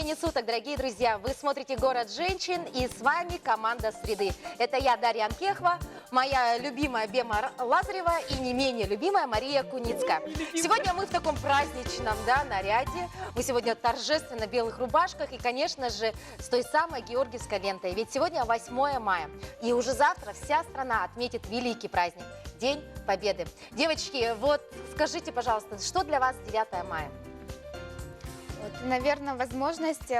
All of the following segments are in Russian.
времени суток, дорогие друзья! Вы смотрите «Город женщин» и с вами команда «Среды». Это я, Дарья Анкехова, моя любимая Бема Лазарева и не менее любимая Мария Куницкая. Сегодня мы в таком праздничном наряде. Мы сегодня торжественно в белых рубашках и, конечно же, с той самой георгиевской лентой. Ведь сегодня 8 мая. И уже завтра вся страна отметит великий праздник – День Победы. Девочки, вот скажите, пожалуйста, что для вас 9 мая? Вот, наверное, возможность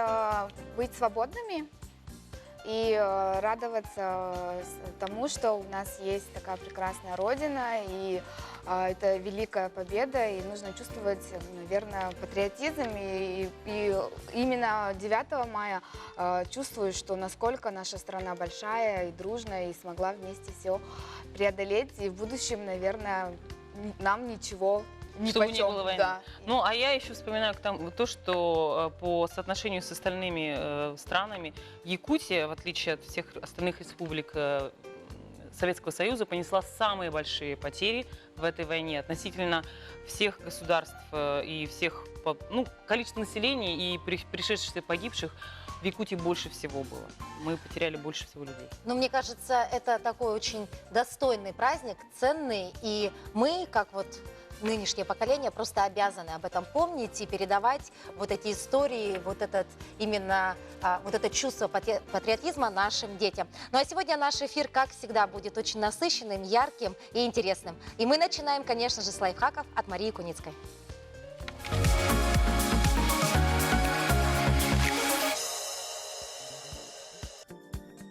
быть свободными и радоваться тому, что у нас есть такая прекрасная Родина, и это великая победа, и нужно чувствовать, наверное, патриотизм. И именно 9 мая чувствую, что насколько наша страна большая и дружная, и смогла вместе все преодолеть, и в будущем, наверное, нам ничего чтобы не было войны. Да. Ну, а я еще вспоминаю то, что по соотношению с остальными странами Якутия, в отличие от всех остальных республик Советского Союза, понесла самые большие потери в этой войне относительно всех государств и всех, количество населения и пришедших и погибших. В Якутии больше всего было. Мы потеряли больше всего людей. Но мне кажется, это такой очень достойный праздник, ценный. И мы, как вот нынешнее поколение, просто обязаны об этом помнить и передавать вот эти истории, вот этот именно вот это чувство патриотизма нашим детям. Ну а сегодня наш эфир, как всегда, будет очень насыщенным, ярким и интересным. И мы начинаем, конечно же, с лайфхаков от Марии Куницкой.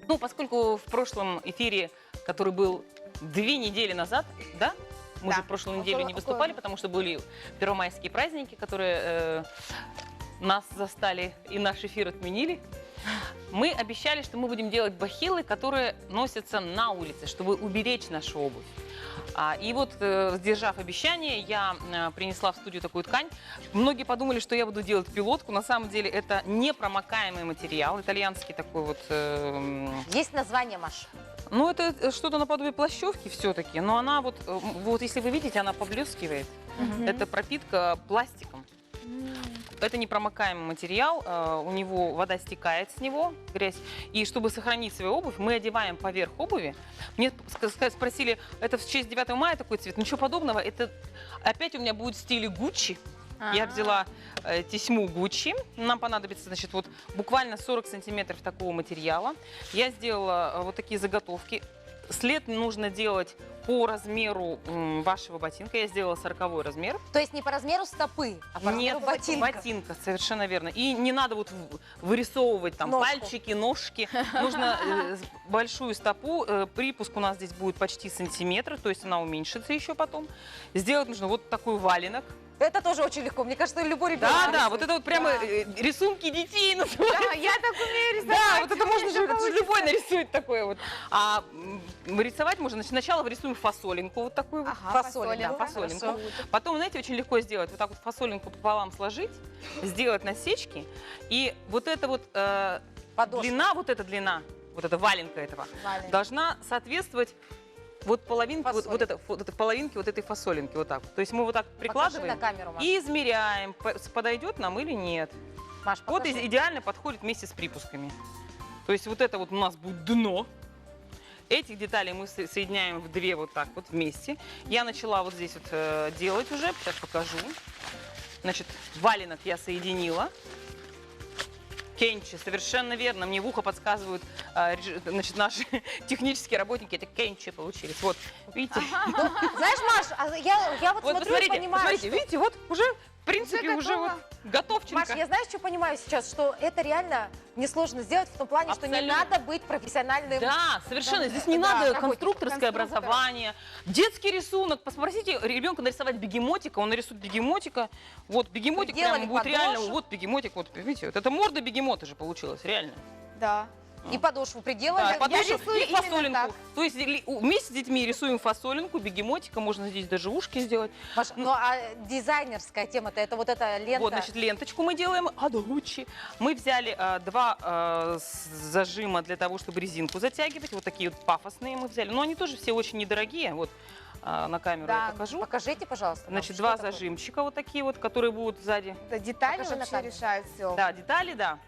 Ну, поскольку в прошлом эфире, который был 2 недели назад, да? Мы же в прошлую неделю не выступали, потому что были первомайские праздники, которые нас застали и наш эфир отменили. Мы обещали, что мы будем делать бахилы, которые носятся на улице, чтобы уберечь нашу обувь. И вот, сдержав обещание, я принесла в студию такую ткань. Многие подумали, что я буду делать пилотку. На самом деле это непромокаемый материал, итальянский такой вот. Есть название, Маш? Ну, это что-то наподобие плащевки все-таки, но она вот если вы видите, она поблескивает. Это пропитка пластиком. Это непромокаемый материал, у него вода стекает с него, грязь. И чтобы сохранить свою обувь, мы одеваем поверх обуви. Мне спросили, это в честь 9 мая такой цвет? Ничего подобного, это опять у меня будет в стиле Гуччи. Я взяла тесьму Гуччи, нам понадобится, значит, вот буквально 40 сантиметров такого материала. Я сделала вот такие заготовки. След нужно делать по размеру вашего ботинка. Я сделала 40-й размер. То есть не по размеру стопы, а по размеру ботинка. Ботинка, совершенно верно. И не надо вот вырисовывать там пальчики, ножки. Нужно большую стопу. Припуск у нас здесь будет почти сантиметр, то есть она уменьшится еще потом. Сделать нужно вот такой валенок. Это тоже очень легко. Мне кажется, любой ребенок. Да, вот это вот прямо рисунки детей называется. Да, я так умею рисовать. Да, вот это можно же, любой нарисует такое вот. А рисовать можно, значит, сначала вырисуем фасолинку вот такую вот. Фасолинку. Потом, знаете, очень легко сделать. Вот так вот фасолинку пополам сложить, сделать насечки. И вот эта вот длина, вот эта валенка этого, должна соответствовать вот половинке, вот этой половинке вот этой фасолинки, вот так. То есть мы вот так прикладываем на камеру, Маш. И измеряем, подойдет нам или нет. Маш, вот идеально подходит вместе с припусками. То есть вот это вот у нас будет дно. Этих деталей мы соединяем в 2 вот так вот вместе. Я начала вот здесь вот делать уже, сейчас покажу. Значит, валенок я соединила. Кенчи, совершенно верно. Мне в ухо подсказывают, значит, наши технические работники. Это кенчи получились. Вот, видите? Знаешь, Маш, я вот смотрю и понимаю, посмотрите, видите, вот уже, в принципе, уже вот готовченко. Маш, я знаю, что понимаю сейчас, что это реально несложно сделать в том плане, что не надо быть профессиональным. Да, совершенно. Здесь не надо конструкторское образование. Детский рисунок. Попросите ребенка нарисовать бегемотика, он нарисует бегемотика. Вот бегемотик прямо будет реально. Вот бегемотик, вот видите, вот это морда бегемота же получилась, реально. Да. И подошву приделали. Да, подошву и фасолинку. То есть вместе с детьми рисуем фасолинку, бегемотика, можно здесь даже ушки сделать. Маш, ну а дизайнерская тема-то, это вот эта лента? Вот, значит, ленточку мы делаем от Гуччи. Мы взяли 2 зажима для того, чтобы резинку затягивать. Вот такие вот пафосные мы взяли. Но они тоже все очень недорогие. Вот. на камеру Да, я покажу. Покажите, пожалуйста. нам, Значит, что два такое. зажимчика вот такие вот, которые будут сзади. Да, детали Покажи на вообще камеру. решают все. Да, детали, да.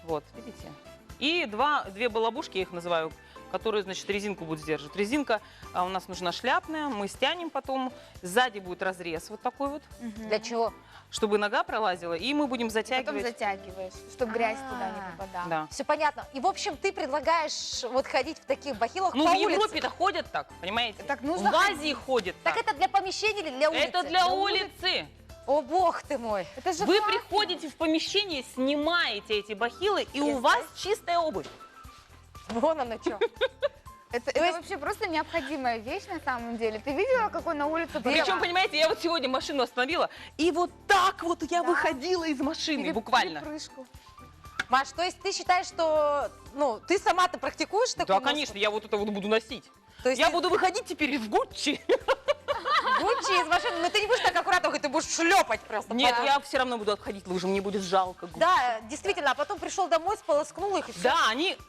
Вот, видите? И две балабушки, я их называю, которые, значит, резинку будут сдерживать. Резинка у нас нужна шляпная, мы стянем потом. Сзади будет разрез вот такой вот, Для чего? чтобы нога пролазила, и мы будем Потом затягивать. затягиваешь, чтобы грязь туда не А, попадала. Да. Все понятно. И, в общем, ты предлагаешь вот ходить в таких бахилах Ну, по в улице. Европе-то ходят так, понимаете? Так нужно в Азии ходят Так так. это для помещения или для улицы? Это для улицы. О, бог ты мой. Это же Вы классно. приходите в помещение, снимаете эти бахилы, и у Чистая. вас чистая обувь. Вон оно что. Это есть- вообще просто необходимая вещь на самом деле. Ты видела, какой на улице Причем, бардак? понимаете, я вот сегодня машину остановила, и вот так вот я Да. выходила из машины, буквально. Прыжку. Маш, то есть ты считаешь, что ты сама-то практикуешь такой Да, нос? конечно, я вот это вот буду носить. То есть Я ты буду выходить теперь в Гуччи. Гуччи из машины, но ты не будешь так аккуратно, ты будешь шлепать просто. Нет, по- я все равно буду обходить лужи, мне будет жалко Гуччи. Да, действительно, а потом пришел домой, сполоскнул их и все. Да,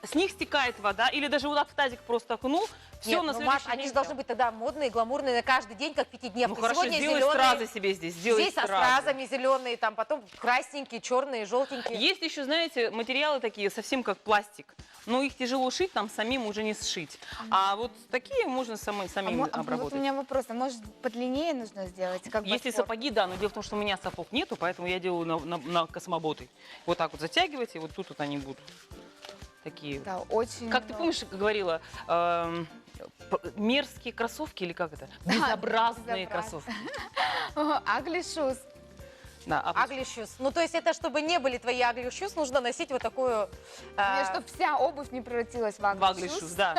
с них стекает вода, или даже вот так в тазик просто окунул, все Нет, на ну, следующий Маш, они день же должны всё. быть тогда модные, гламурные на каждый день, как пятидневки. Ну хорошо, Сегодня сделай зеленые, стразы себе здесь, сделай здесь со стразы. стразами зеленые, там потом красненькие, черные, желтенькие. Есть еще, знаете, материалы такие, совсем как пластик. Но их тяжело шить, там самим уже не сшить. А вот такие можно самим Вот обработать. у меня вопрос, а может подлиннее нужно сделать? Как Если ботфорт? сапоги, да, но дело в том, что у меня сапог нету, поэтому я делаю на космоботы. Вот так вот затягивать, и вот тут вот они будут такие. Да, очень Как ты много. помнишь, говорила, мерзкие кроссовки или как это? Да, Безобразные безобразные. кроссовки. Ugly shoes. Да, Ugly shoes. Ну, то есть это, чтобы не были твои ugly shoes, нужно носить вот такую... Чтобы вся обувь не превратилась в ugly Ugly shoes. shoes, да.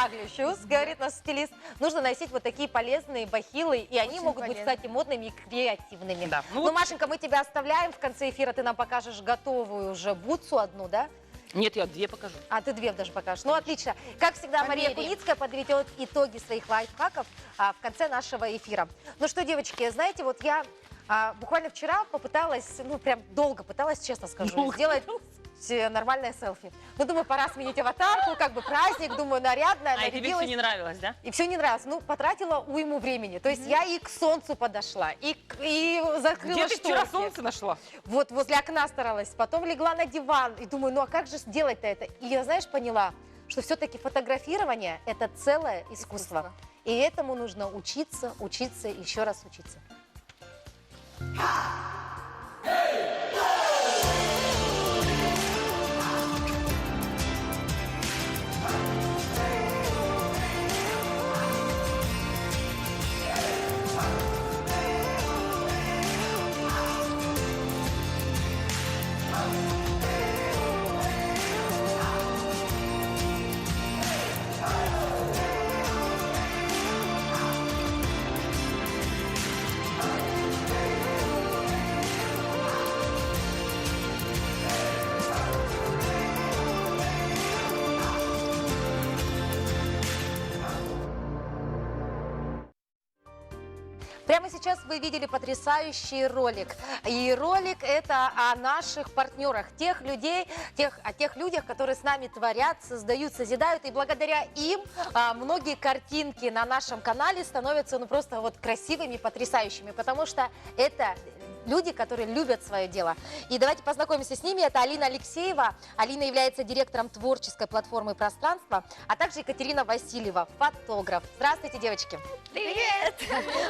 ugly shoes, говорит наш стилист. Нужно носить вот такие полезные бахилы, и они Очень могут быть, полезно. кстати, модными и креативными. Да. Ну, Ну вот- Машенька, мы тебя оставляем в конце эфира, ты нам покажешь готовую уже бутсу одну, да? Нет, я две покажу. А ты две даже покажешь. Ну, отлично. Как всегда, Мария Померяем. Куницкая подведет итоги своих лайфхаков в конце нашего эфира. Ну что, девочки, знаете, вот я буквально вчера попыталась, ну, прям долго пыталась, честно скажу, Долго. сделать нормальное селфи. Ну, думаю, пора сменить аватарку, как бы праздник, думаю, нарядная, А и тебе все нарядилась. не нравилось, да? И все не нравилось. Ну, потратила уйму времени. То есть я и к солнцу подошла, и закрыла Где ты вчера шторки. солнце нашла? Вот возле окна старалась, потом легла на диван и думаю, ну а как же сделать-то это? И я, знаешь, поняла, что все-таки фотографирование – это целое искусство. И этому нужно учиться, учиться, еще раз учиться. Прямо сейчас вы видели потрясающий ролик. И ролик это о наших партнерах, тех людей, о тех людях, которые с нами творят, создают, созидают. И благодаря им многие картинки на нашем канале становятся ну просто вот красивыми, потрясающими. Потому что это люди, которые любят свое дело. И давайте познакомимся с ними. Это Алина Алексеева. Алина является директором творческой платформы «Пространство», а также Екатерина Васильева, фотограф. Здравствуйте, девочки. Привет!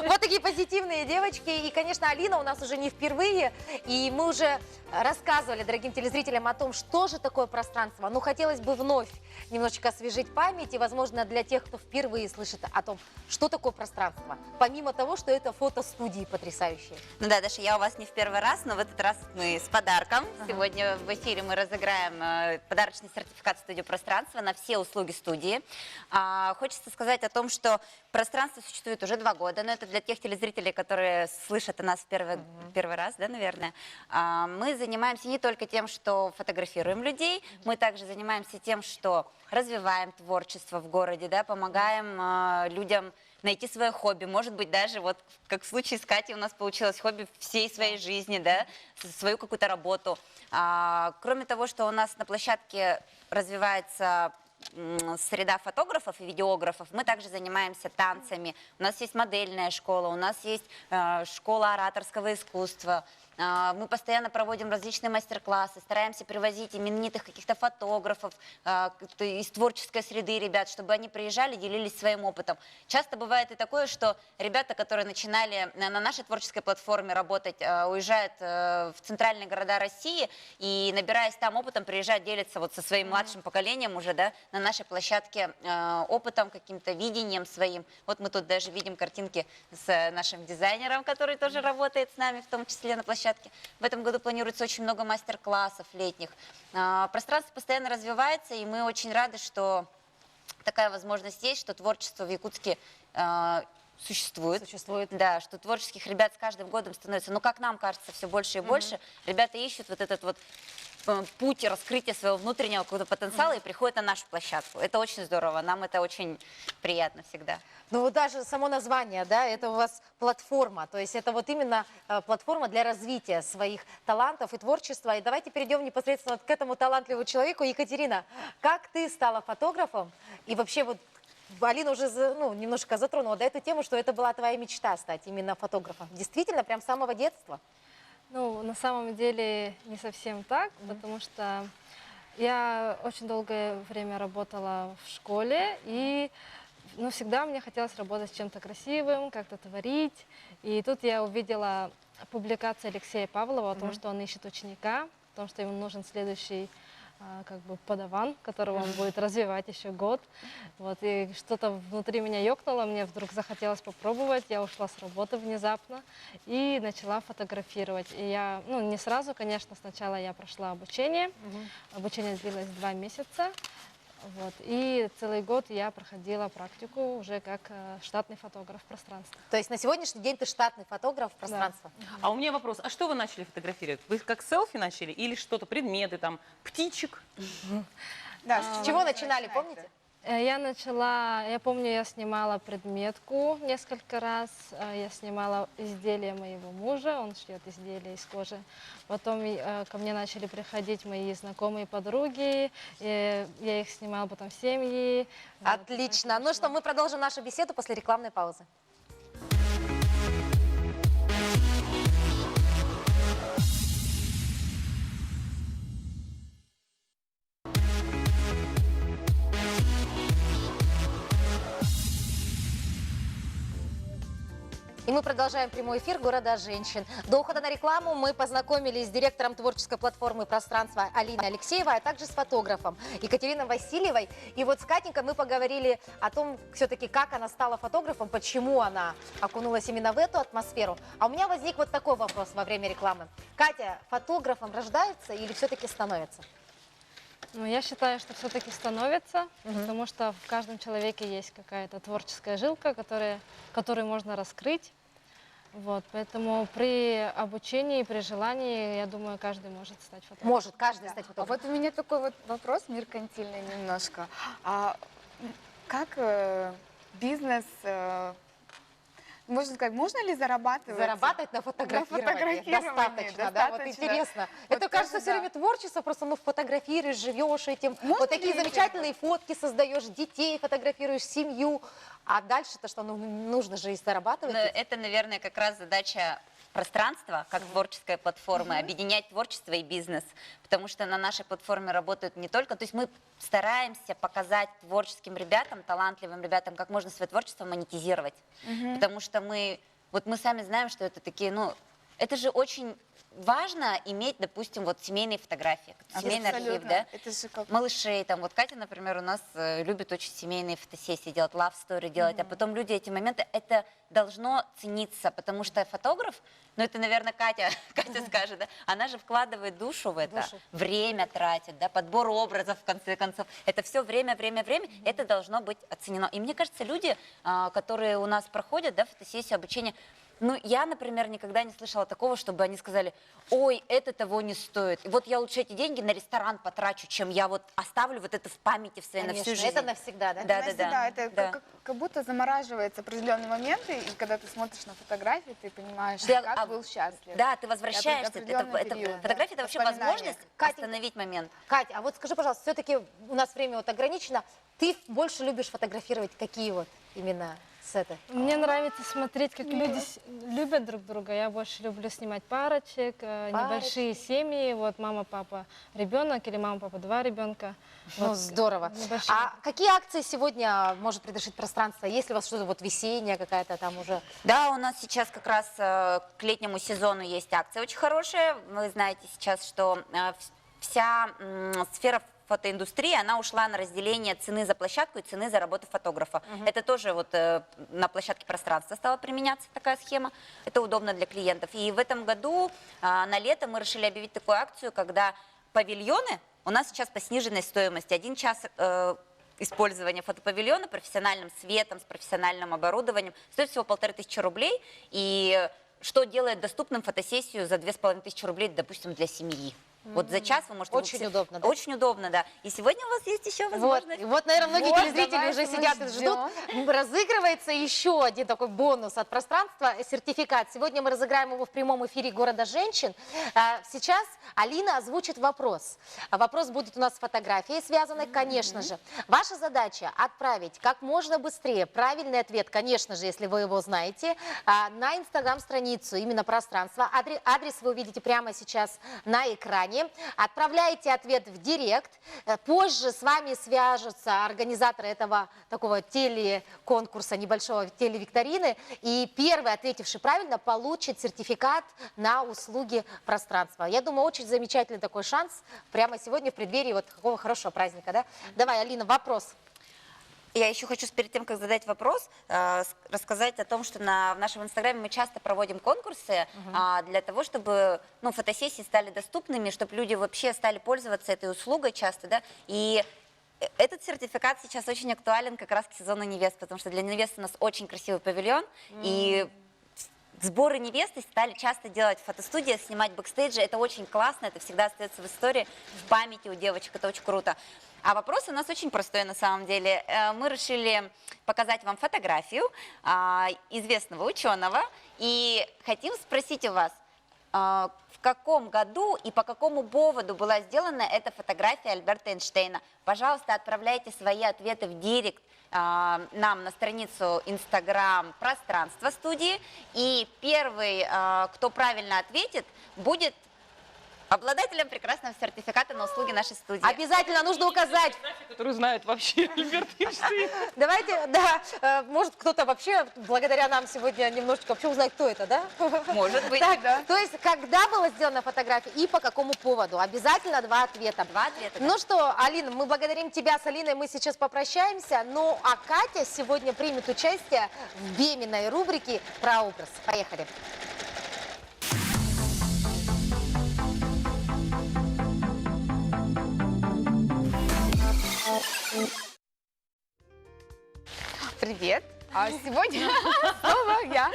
Вот такие позитивные девочки. И, конечно, Алина у нас уже не впервые. И мы уже рассказывали дорогим телезрителям о том, что же такое пространство. Ну, хотелось бы вновь немножечко освежить память. И, возможно, для тех, кто впервые слышит о том, что такое пространство. Помимо того, что это фотостудии потрясающие. Ну да, Даша, я у вас не в первый раз, но в этот раз мы с подарком. Сегодня в эфире мы разыграем подарочный сертификат в студию «Пространство» на все услуги студии. Хочется сказать о том, что «Пространство» существует уже 2 года, но это для тех телезрителей, которые слышат о нас в первый раз, да, наверное. Мы занимаемся не только тем, что фотографируем людей, мы также занимаемся тем, что развиваем творчество в городе, да, помогаем людям найти свое хобби, может быть, даже вот как в случае с Катей у нас получилось хобби всей своей жизни, да, свою какую-то работу. Кроме того, что у нас на площадке развивается среда фотографов и видеографов. Мы также занимаемся танцами. У нас есть модельная школа, у нас есть школа ораторского искусства. Мы постоянно проводим различные мастер-классы, стараемся привозить именитых каких-то фотографов из творческой среды ребят, чтобы они приезжали, делились своим опытом. Часто бывает и такое, что ребята, которые начинали на нашей творческой платформе работать, уезжают в центральные города России и, набираясь там опытом, приезжают, делятся вот со своим младшим поколением уже, да, на нашей площадке опытом, каким-то видением своим. Вот мы тут даже видим картинки с нашим дизайнером, который тоже работает с нами, в том числе на площадке. В этом году планируется очень много мастер-классов летних. Пространство постоянно развивается, и мы очень рады, что такая возможность есть, что творчество в Якутске существует. Да, что творческих ребят с каждым годом становится, ну, как нам кажется, все больше и больше. Ребята ищут вот этот вот путь раскрытия своего внутреннего какого-то потенциала и приходят на нашу площадку. Это очень здорово, нам это очень приятно всегда. Ну вот даже само название, да, это у вас платформа, то есть это вот именно платформа для развития своих талантов и творчества. И давайте перейдем непосредственно к этому талантливому человеку. Екатерина, как ты стала фотографом? И вообще вот Алина уже немножко затронула эту тему, что это была твоя мечта стать именно фотографом. Действительно, прям с самого детства? Ну, на самом деле не совсем так, потому что я очень долгое время работала в школе, и всегда мне хотелось работать с чем-то красивым, как-то творить. И тут я увидела публикацию Алексея Павлова о том, что он ищет ученика, о том, что ему нужен следующий подаван, которого он будет развивать еще год. Вот, и что-то внутри меня ёкнуло, мне вдруг захотелось попробовать, я ушла с работы внезапно и начала фотографировать. И я, не сразу, конечно, сначала я прошла обучение, обучение длилось 2 месяца, вот, и целый год я проходила практику уже как штатный фотограф пространства. То есть на сегодняшний день ты штатный фотограф пространства? Да. А у меня вопрос, а что вы начали фотографировать? Вы как селфи начали или что-то, предметы, там, птичек? Да, С чего начинали, помните? Я помню, я снимала предметку несколько раз, я снимала изделие моего мужа, он шьет изделия из кожи. Потом ко мне начали приходить мои знакомые подруги, я их снимала, потом семьи. Отлично. Ну что, мы продолжим нашу беседу после рекламной паузы. И мы продолжаем прямой эфир «Города женщин». До ухода на рекламу мы познакомились с директором творческой платформы «Пространство» Алиной Алексеевой, а также с фотографом Екатериной Васильевой. И вот с Катенькой мы поговорили о том, все-таки, как она стала фотографом, почему она окунулась именно в эту атмосферу. А у меня возник вот такой вопрос во время рекламы. Катя, фотографом рождается или все-таки становится? Я считаю, что все-таки становится, потому что в каждом человеке есть какая-то творческая жилка, которую можно раскрыть. Вот, поэтому при обучении, при желании, я думаю, каждый может стать фотографом. Может каждый стать А фотографом. вот у меня такой вот вопрос меркантильный немножко. Как бизнес, можно сказать, можно ли зарабатывать На фотографировании. фотографировании, Да, вот интересно. Вот Это тоже, кажется все да. время творчество, просто фотографируешь, живешь этим. Можно вот такие ли этим замечательные фотки создаешь, детей фотографируешь, семью. А дальше-то что, нужно же и зарабатывать. Но это, наверное, как раз задача пространства, как творческая платформа, объединять творчество и бизнес. Потому что на нашей платформе работают не только... То есть мы стараемся показать творческим ребятам, талантливым ребятам, как можно свое творчество монетизировать. Потому что мы сами знаем, что это такие, это же очень важно иметь, допустим, вот семейные фотографии, семейный архив, да? Это же как... Малышей, там, вот Катя, например, у нас любит очень семейные фотосессии делать, love story делать, а потом люди эти моменты, это должно цениться, потому что фотограф, это, наверное, Катя скажет, да, она же вкладывает душу в это, время тратит, да, подбор образов, в конце концов, это все время, это должно быть оценено. И мне кажется, люди, которые у нас проходят, да, фотосессию, обучение, Ну, я, например, никогда не слышала такого, чтобы они сказали, ой, это того не стоит. И вот я лучше эти деньги на ресторан потрачу, чем я вот оставлю вот это в памяти в своей на всю Конечно, жизнь. это навсегда, да? Да, Навсегда. Это да. как будто замораживается определенные моменты, и когда ты смотришь на фотографии, ты понимаешь, Ты, как был счастлив. Да, ты возвращаешься. определенный период, Фотография это да, вообще воспоминания. возможность Катенька. остановить момент. Катя, а вот скажи, пожалуйста, все-таки у нас время вот ограничено. Ты больше любишь фотографировать какие вот именно сеты? Мне нравится смотреть, как люди любят друг друга. Я больше люблю снимать парочек, небольшие семьи. Вот мама, папа, ребенок или мама, папа, 2 ребенка. Ну, Вот, здорово. небольшие. А какие акции сегодня может предложить пространство? Есть ли у вас что-то вот весеннее какая-то там уже? Да, у нас сейчас как раз к летнему сезону есть акция очень хорошая. Вы знаете сейчас, что вся сфера фотоиндустрии, она ушла на разделение цены за площадку и цены за работу фотографа. Это тоже вот на площадке пространства стала применяться такая схема. Это удобно для клиентов. И в этом году на лето мы решили объявить такую акцию, когда павильоны у нас сейчас по сниженной стоимости. 1 час использования фотопавильона профессиональным светом, с профессиональным оборудованием стоит всего 1500 рублей. И что делает доступным фотосессию за 2500 рублей, допустим, для семьи. Вот за час вы можете... Очень удобно, да? Очень удобно, да. И сегодня у вас есть еще Вот, возможность. и вот, наверное, многие Вот, телезрители давайте уже мы сидят и ждут. Разыгрывается еще один такой бонус от пространства, сертификат. Сегодня мы разыграем его в прямом эфире «Города женщин». Сейчас Алина озвучит вопрос. Вопрос будет у нас с фотографией связанной, конечно же. Ваша задача отправить как можно быстрее правильный ответ, конечно же, если вы его знаете, на инстаграм-страницу именно пространства. Адрес вы увидите прямо сейчас на экране. Отправляете ответ в директ. Позже с вами свяжутся организаторы этого такого телеконкурса, небольшого телевикторины. И первый, ответивший правильно, получит сертификат на услуги пространства. Я думаю, очень замечательный такой шанс прямо сегодня в преддверии вот такого хорошего праздника. Да? Давай, Алина, вопрос. Я еще хочу перед тем, как задать вопрос, рассказать о том, что в нашем инстаграме мы часто проводим конкурсы для того, чтобы фотосессии стали доступными, чтобы люди вообще стали пользоваться этой услугой часто, да, и этот сертификат сейчас очень актуален как раз к сезону невест, потому что для невест у нас очень красивый павильон, и сборы невесты стали часто делать в фотостудии, снимать бэкстейджи, это очень классно, это всегда остается в истории, в памяти у девочек, это очень круто. А вопрос у нас очень простой на самом деле. Мы решили показать вам фотографию известного ученого и хотим спросить у вас, в каком году и по какому поводу была сделана эта фотография Альберта Эйнштейна. Пожалуйста, отправляйте свои ответы в директ нам на страницу Instagram пространства студии. И первый, кто правильно ответит, будет обладателем прекрасного сертификата на услуги нашей студии. Обязательно нужно указать. Которую знают вообще Альберт Эйнштейн. Давайте, да, может кто-то вообще, благодаря нам сегодня немножечко вообще узнает, кто это, да? Может быть. Так, да. то есть, когда была сделана фотография и по какому поводу? Обязательно 2 ответа. 2 ответа. Да. Ну что, Алина, мы благодарим тебя, с Алиной мы сейчас попрощаемся, ну а Катя сегодня примет участие в Беминой рубрике «Прообраз». Поехали. Привет! А сегодня снова я,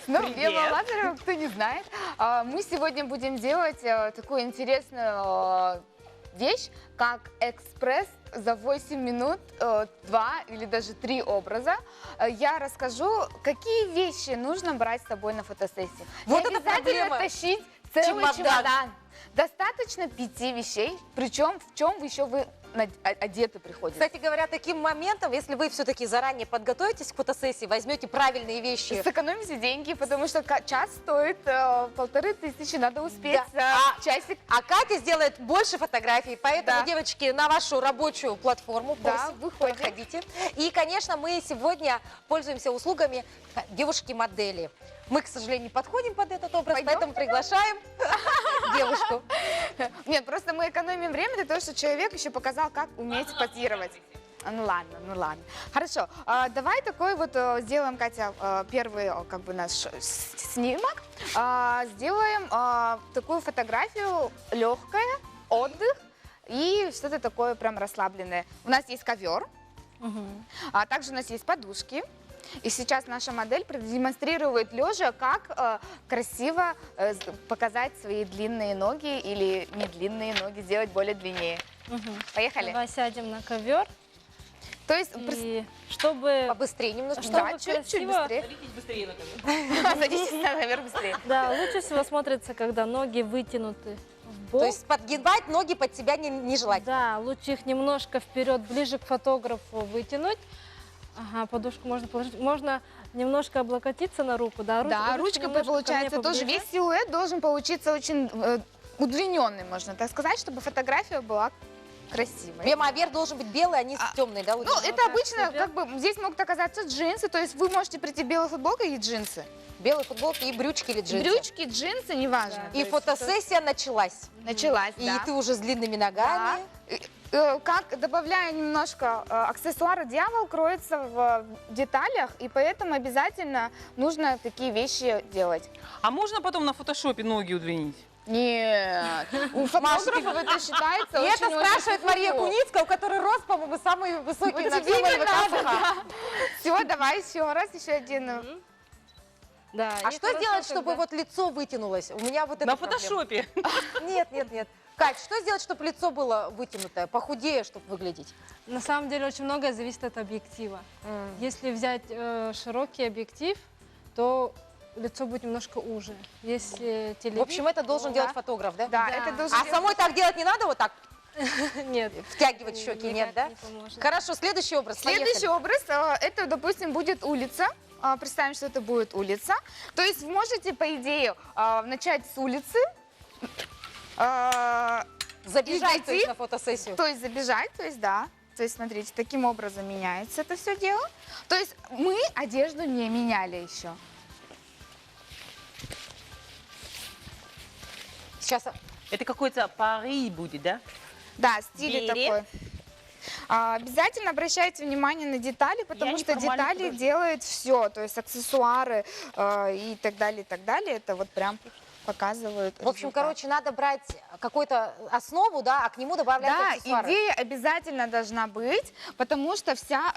снова Привет. Ева Лазарева, кто не знает. Мы сегодня будем делать такую интересную вещь, как экспресс за 8 минут, 2 или даже 3 образа. Я расскажу, какие вещи нужно брать с собой на фотосессию. Вот Не это обязательно проблема. тащить целый Чемодан. чемодан. Достаточно 5 вещей, причем в чем вы одеты приходите. Кстати говоря, таким моментом, если вы все-таки заранее подготовитесь к фотосессии, возьмете правильные вещи. Сэкономите деньги, потому что час стоит 1500, надо успеть Да. за часик. А Катя сделает больше фотографий, поэтому, Да. девочки, на вашу рабочую платформу Да, просим, выходим. проходите. И, конечно, мы сегодня пользуемся услугами девушки-модели. Мы, к сожалению, не подходим под этот образ, Пойдем? поэтому приглашаем девушку. Нет, просто мы экономим время для того, чтобы человек еще показал, как уметь позировать. Ну ладно. Хорошо, давай такой вот сделаем, Катя, первый как бы наш снимок. Сделаем такую фотографию, легкая, отдых и что-то такое прям расслабленное. У нас есть ковер, а также у нас есть подушки. И сейчас наша модель продемонстрирует лежа, как красиво показать свои длинные ноги или не длинные ноги, сделать более длиннее. Мгм. Поехали. Давай сядем на ковер. То есть, И чтобы, Побыстрее немножко. Чтобы да, чуть-чуть красиво. быстрее. Садитесь быстрее на ковер. Садитесь наверх быстрее. Да, лучше всего смотрится, когда ноги вытянуты в бок. То есть подгибать ноги под себя нежелательно. Да, лучше их немножко вперед, ближе к фотографу вытянуть. Ага, подушку можно положить. Можно немножко облокотиться на руку, да? Да, ручка немножко ко мне получается тоже. поближе. Весь силуэт должен получиться очень удлиненный, можно так сказать, чтобы фотография была красивой. Бема, а верх должен быть белый, а низ темный, да? Ну, Лучше? это так обычно, себе. как бы, здесь могут оказаться джинсы, то есть вы можете прийти в белой футболке и джинсы. Белые футболки и брючки или джинсы. Брючки, джинсы, неважно. Да. То И есть фотосессия началась. началась, И да. ты уже с длинными Да. ногами. Как добавляя немножко аксессуара, дьявол кроется в деталях, и поэтому обязательно нужно такие вещи делать. А можно потом на фотошопе ноги удлинить? Нет, у фотографов это считается И это очень-очень спрашивает Мария фу-фу. Куницкая, у которой рост, по-моему, самый высокий Вот на тебе всем не ЛВК. надо, Все, давай еще раз, еще один. Да, А и что хорошо, сделать, чтобы когда- вот лицо вытянулось? У меня вот это На фотошопе. Нет, нет, нет. Кать, что сделать, чтобы лицо было вытянутое, похудее, чтобы выглядеть? На самом деле очень многое зависит от объектива. Если взять широкий объектив, то лицо будет немножко уже. Если В телевизор, общем, это должен то- делать фотограф, да? Да, Да. это А должен самой так делать не надо, вот так Нет. втягивать щеки, никак нет, да? не поможет. Хорошо, следующий образ. Следующий Поехали. образ, это, допустим, будет улица. Представим, что это будет улица. То есть вы можете, по идее, начать с улицы, Забежать, зайти? то есть, на фотосессию. то есть забежать, то есть да. То есть, смотрите, таким образом меняется это все дело. То есть мы одежду не меняли еще. Сейчас Это какой-то Пари будет, да? Да, стиль Бери. такой. Обязательно обращайте внимание на детали, потому что неформальный детали художник. делают все, то есть аксессуары и так далее, и так далее. Это вот прям показывают. В общем, результат. короче, надо брать какую-то основу, да, а к нему добавлять Да, аксессуары. идея обязательно должна быть, потому что вся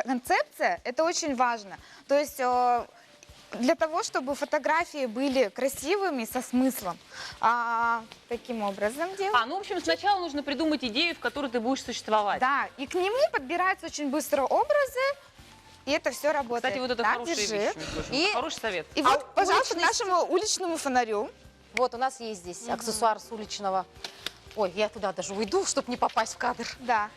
концепция, это очень важно. То есть для того, чтобы фотографии были красивыми, со смыслом, таким образом делать. Ну, в общем, сначала нужно придумать идею, в которой ты будешь существовать. Да, и к нему подбираются очень быстро образы, и это все работает. Кстати, вот это Так, хорошая держи. вещь, между прочим. И- Хороший совет. И А вот, пожалуйста, к уличный нашему уличному фонарю. Вот, у нас есть здесь аксессуар с уличного. Ой, я туда даже уйду, чтобы не попасть в кадр. Да,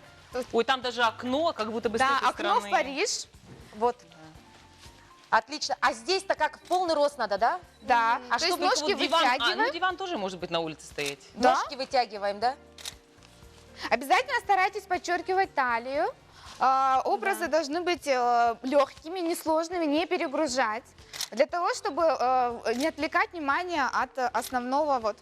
Ой, там даже окно, как будто бы с да, этой окно в стороны. Париж. Вот. Отлично. А здесь-то как в полный рост надо, да? Да, А то есть чтобы ножки вот диван, вытягиваем. ну диван тоже может быть на улице стоять. Да. Ножки вытягиваем, да? Обязательно старайтесь подчеркивать талию. Образы должны быть легкими, несложными, не перегружать. Для того, чтобы не отвлекать внимание от основного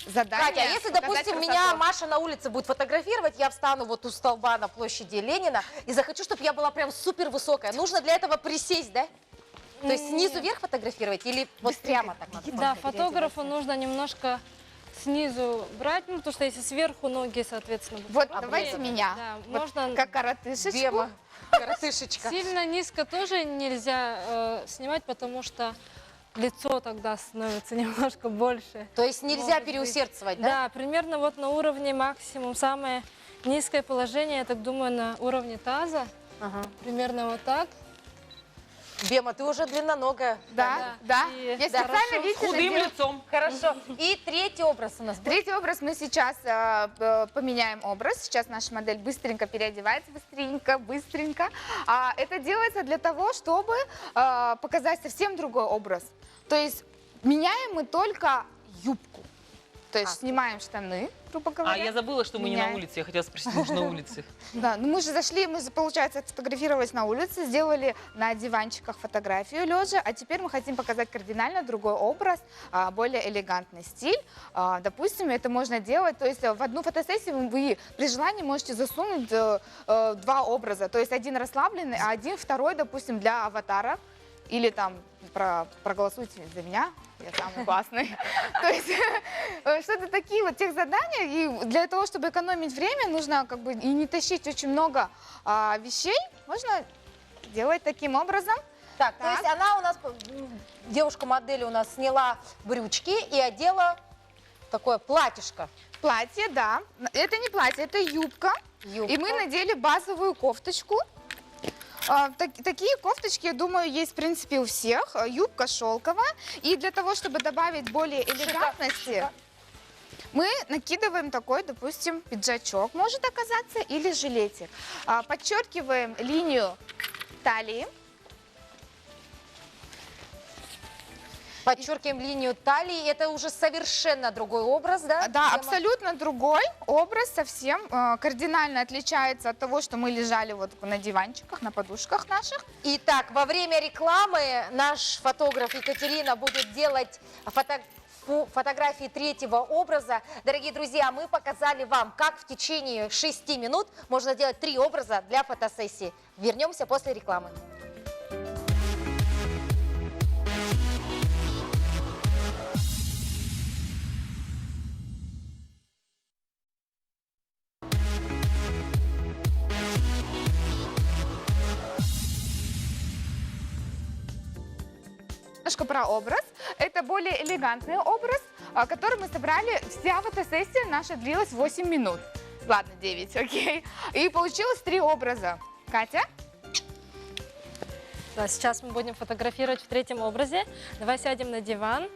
задания. Катя, а если, показать допустим, красоту. меня Маша на улице будет фотографировать, я встану вот у столба на площади Ленина и захочу, чтобы я была прям супер высокая. Нужно для этого присесть, да? То есть снизу вверх фотографировать или вот прямо так надо? Да, фотографу нужно немножко снизу брать, ну, потому что если сверху ноги, соответственно, будут Вот, проблемы. давайте меня. Да, Вот можно как коротышечку. Бема, коротышечка. сильно низко тоже нельзя снимать, потому что лицо тогда становится немножко больше. То есть нельзя Может быть. переусердствовать, да? Да, примерно вот на уровне максимум. Самое низкое положение, я так думаю, на уровне таза. Ага. Примерно вот так. Бема, ты уже длинноногая. Да, да. И Я да, специально, хорошо. видите, Худым надела- лицом. Хорошо. И третий образ у нас. Третий образ мы сейчас поменяем образ. Сейчас наша модель быстренько переодевается, быстренько. Это делается для того, чтобы показать совсем другой образ. То есть меняем мы только юбку. То есть снимаем штаны, грубо говоря. Я забыла, что мы не на Меняем. улице. Я хотела спросить, может, на улице. Да, ну мы же зашли, мы же, получается, сфотографировались на улице, сделали на диванчиках фотографию лежа, а теперь мы хотим показать кардинально другой образ, более элегантный стиль. Допустим, это можно делать, то есть в одну фотосессию вы при желании можете засунуть два образа, то есть один расслабленный, а один второй, допустим, для аватара. Или там проголосуйте за меня, я самый классный. То есть что-то такие вот тех задания. И для того, чтобы экономить время, нужно как бы и не тащить очень много вещей. Можно делать таким образом. Так, то Так. есть она у нас, девушка-модель у нас сняла брючки и одела такое платьишко. Платье, да. Это не платье, это юбка. Юбка. И мы надели базовую кофточку. Такие кофточки, я думаю, есть, в принципе, у всех. Юбка шелковая. И для того, чтобы добавить более элегантности, мы накидываем такой, допустим, пиджачок, может оказаться, или жилетик. Подчеркиваем линию талии. Подчеркиваем линию талии. Это уже совершенно другой образ, да? Да, Тема? абсолютно другой образ, совсем кардинально отличается от того, что мы лежали вот на диванчиках, на подушках наших. Итак, во время рекламы наш фотограф Екатерина будет делать фотографии третьего образа. Дорогие друзья, мы показали вам, как в течение 6 минут можно делать 3 образа для фотосессии. Вернемся после рекламы. Немножко про образ. Это более элегантный образ, который мы собрали. Вся фотосессия наша длилась 8 минут. Ладно, 9, окей. И получилось 3 образа. Катя? Да, сейчас мы будем фотографировать в третьем образе. Давай сядем на диван.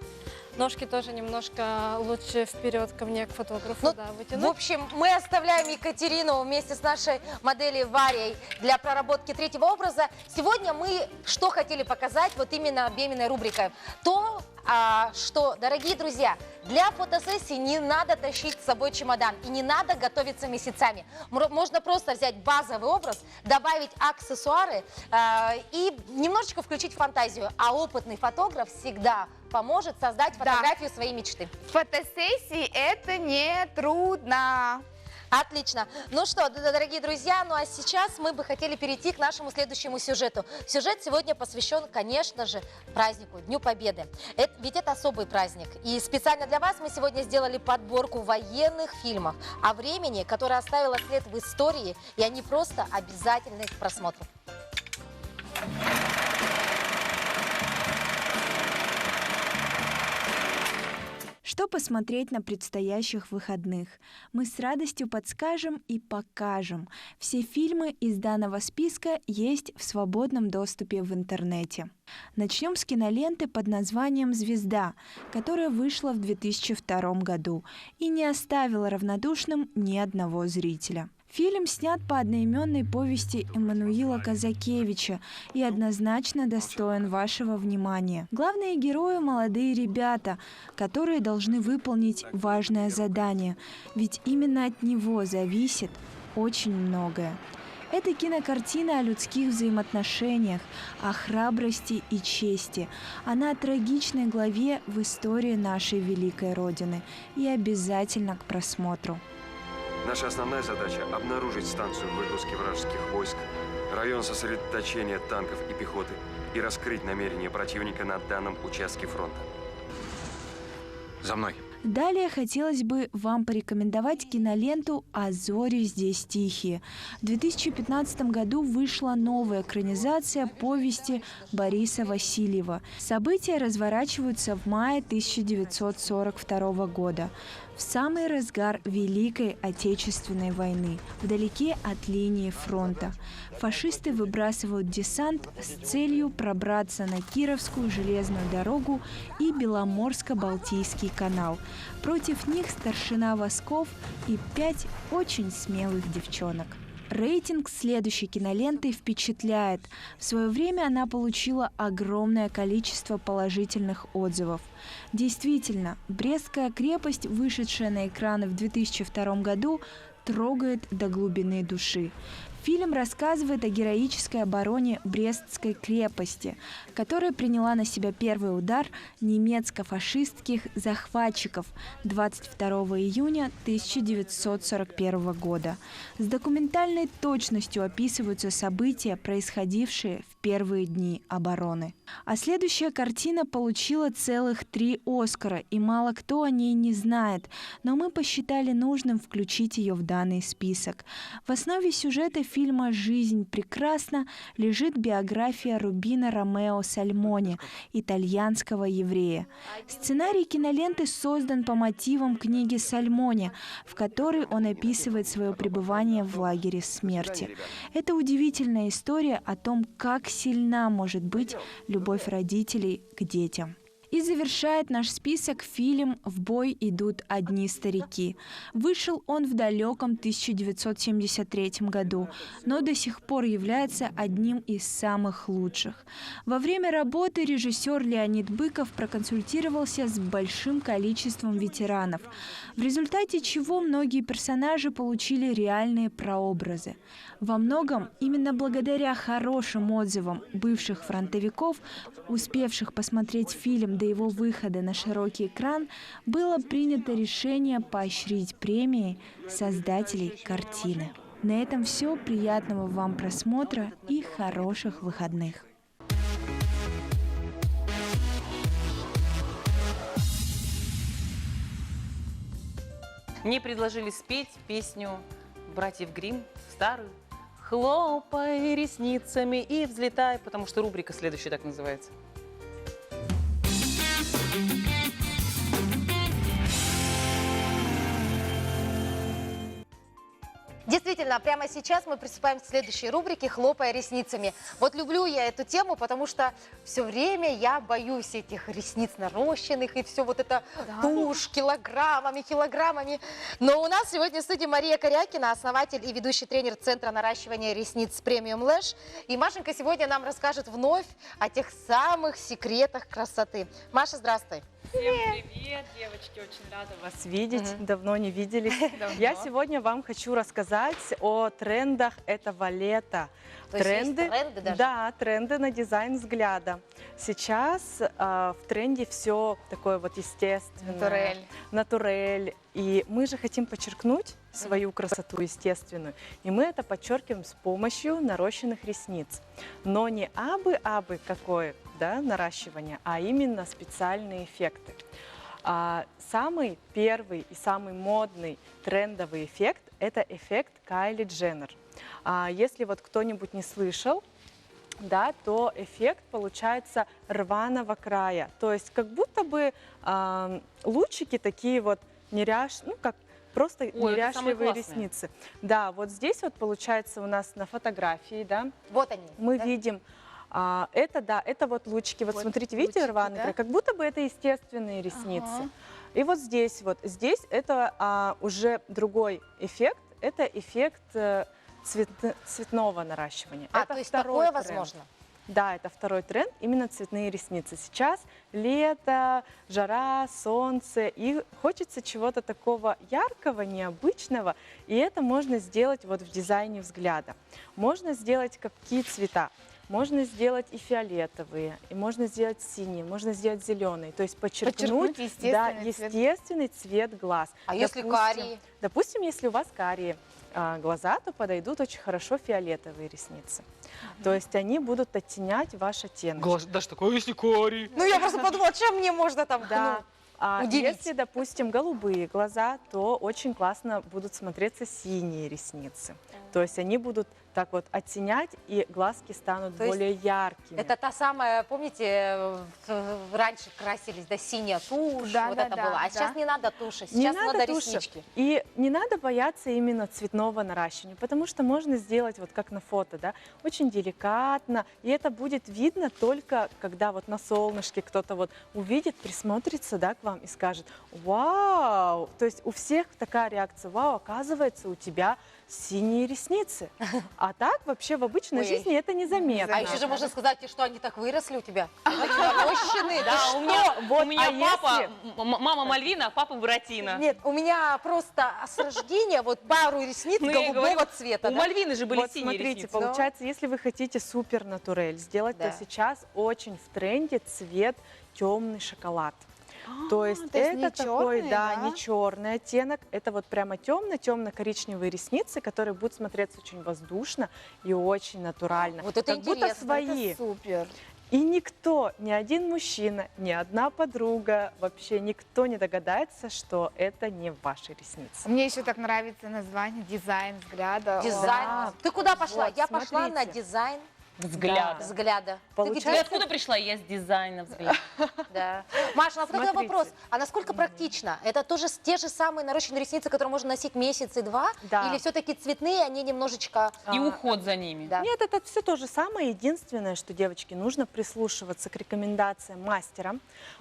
Ножки тоже немножко лучше вперед ко мне, к фотографу, Ну, да, В вытянуть. общем, мы оставляем Екатерину вместе с нашей моделью Варей для проработки третьего образа. Сегодня мы что хотели показать вот именно беременной рубрикой? То, что, дорогие друзья, для фотосессии не надо тащить с собой чемодан и не надо готовиться месяцами. Можно просто взять базовый образ, добавить аксессуары и немножечко включить фантазию. А опытный фотограф всегда поможет создать фотографию своей мечты. Фотосессии это не трудно. Отлично. Ну что, дорогие друзья, ну а сейчас мы бы хотели перейти к нашему следующему сюжету. Сюжет сегодня посвящен, конечно же, празднику, Дню Победы. Ведь это особый праздник. И специально для вас мы сегодня сделали подборку военных фильмов о времени, которое оставило след в истории, и они просто обязательны к просмотру. Что посмотреть на предстоящих выходных? Мы с радостью подскажем и покажем. Все фильмы из данного списка есть в свободном доступе в интернете. Начнем с киноленты под названием «Звезда», которая вышла в 2002 году и не оставила равнодушным ни одного зрителя. Фильм снят по одноименной повести Эммануила Казакевича и однозначно достоин вашего внимания. Главные герои – молодые ребята, которые должны выполнить важное задание, ведь именно от него зависит очень многое. Это кинокартина о людских взаимоотношениях, о храбрости и чести. Она о трагичной главе в истории нашей великой Родины и обязательно к просмотру. Наша основная задача – обнаружить станцию выгрузки вражеских войск, район сосредоточения танков и пехоты и раскрыть намерения противника на данном участке фронта. За мной. Далее хотелось бы вам порекомендовать киноленту «А зори здесь тихие». В 2015 году вышла новая экранизация повести Бориса Васильева. События разворачиваются в мае 1942 года, в самый разгар Великой Отечественной войны, вдалеке от линии фронта. Фашисты выбрасывают десант с целью пробраться на Кировскую железную дорогу и Беломорско-Балтийский канал. Против них старшина Восков и 5 очень смелых девчонок. Рейтинг следующей киноленты впечатляет. В свое время она получила огромное количество положительных отзывов. Действительно, Брестская крепость, вышедшая на экраны в 2002 году, трогает до глубины души. Фильм рассказывает о героической обороне Брестской крепости, которая приняла на себя первый удар немецко-фашистских захватчиков 22 июня 1941 года. С документальной точностью описываются события, происходившие в первые дни обороны. А следующая картина получила целых 3 Оскара, и мало кто о ней не знает, но мы посчитали нужным включить ее в данный список. В основе сюжета фильма «Жизнь прекрасна» лежит биография Рубино Ромео Сальмоне, итальянского еврея. Сценарий киноленты создан по мотивам книги Сальмоне, в которой он описывает свое пребывание в лагере смерти. Это удивительная история о том, как сильна может быть любовь родителей к детям. И завершает наш список фильм «В бой идут одни старики». Вышел он в далеком 1973 году, но до сих пор является одним из самых лучших. Во время работы режиссер Леонид Быков проконсультировался с большим количеством ветеранов, в результате чего многие персонажи получили реальные прообразы. Во многом именно благодаря хорошим отзывам бывших фронтовиков, успевших посмотреть фильм до его выхода на широкий экран, было принято решение поощрить премией создателей картины. На этом все. Приятного вам просмотра и хороших выходных. Мне предложили спеть песню братьев Гримм, старую. «Хлопай ресницами и взлетай», потому что рубрика следующая так называется. Действительно, прямо сейчас мы приступаем к следующей рубрике «Хлопая ресницами». Вот люблю я эту тему, потому что все время я боюсь этих ресниц нарощенных и все вот это тушь килограммами. Но у нас сегодня в студии Мария Корякина, основатель и ведущий тренер Центра наращивания ресниц Premium Lash. И Машенька сегодня нам расскажет вновь о тех самых секретах красоты. Маша, здравствуй. Всем привет, девочки, очень рада вас видеть, давно не виделись. Я сегодня вам хочу рассказать о трендах этого лета. То есть есть тренды даже? Да, тренды на дизайн взгляда. Сейчас в тренде все такое вот естественное, натурель. И мы же хотим подчеркнуть свою красоту естественную. И мы это подчеркиваем с помощью нарощенных ресниц. Но не абы какое, да, наращивание, а именно специальные эффекты. Самый первый и самый модный трендовый эффект – это эффект Кайли Дженнер. Если вот кто-нибудь не слышал, да, то эффект получается рваного края. То есть как будто бы лучики такие вот как просто неряшливые ресницы. Да, вот здесь вот получается у нас на фотографии, да, вот они. мы видим, это вот лучики. Вот смотрите, видите, рваный край? Как будто бы это естественные ресницы. И вот здесь это уже другой эффект. Это эффект цветного наращивания. Это то есть второй такое тренд. возможно? Да, это второй тренд, именно цветные ресницы. Сейчас лето, жара, солнце, и хочется чего-то такого яркого, необычного, и это можно сделать вот в дизайне взгляда. Можно сделать какие цвета. Можно сделать и фиолетовые, и можно сделать синие, можно сделать зеленые. То есть подчеркнуть естественный цвет глаз. А если карие? Допустим, если у вас карие глаза, то подойдут очень хорошо фиолетовые ресницы. То есть они будут оттенять ваш оттенок. Даже такое, если карий. Ну, я просто подумала, чем мне можно там удивить? Если, допустим, голубые глаза, то очень классно будут смотреться синие ресницы. То есть они будут так вот оттенять, и глазки станут более яркими. Это та самая, помните, раньше красились, да, синяя тушь, была. А сейчас не надо туши, сейчас надо реснички. И не надо бояться именно цветного наращивания, потому что можно сделать вот как на фото, да, очень деликатно, и это будет видно только, когда вот на солнышке кто-то вот увидит, присмотрится, да, к вам и скажет: вау! То есть у всех такая реакция: вау, оказывается, у тебя синие ресницы. А так вообще в обычной жизни это незаметно. А еще же можно сказать, что они так выросли у тебя. Нарощенные. Да, у меня папа, мама Мальвина, а папа Буратино. Нет, у меня просто с рождения вот пару ресниц голубого цвета. У Мальвины же были Вот синие смотрите, ресницы. получается, если вы хотите супер натурель сделать, то сейчас очень в тренде цвет темный шоколад. То есть это такой, не черный оттенок, это вот прямо темно-темно-коричневые ресницы, которые будут смотреться очень воздушно и очень натурально. Вот это как будто интересно, свои. Это супер. И никто, ни один мужчина, ни одна подруга, вообще никто не догадается, что это не ваши ресницы. Мне еще так нравится название «Дизайн взгляда». Дизайн. Да. Ты куда пошла? Вот, Я пошла на смотрите. дизайн Взгляд. взгляда. Ты Получается- Ты откуда пришла? Я с дизайна взгляд. Да. Маша, а вот такой Смотрите. вопрос. А насколько практично? Это тоже те же самые нарощенные ресницы, которые можно носить месяц и два? Да. Или все-таки цветные, они немножечко... И уход за ними. Да. Нет, это все то же самое. Единственное, что, девочки, нужно прислушиваться к рекомендациям мастера,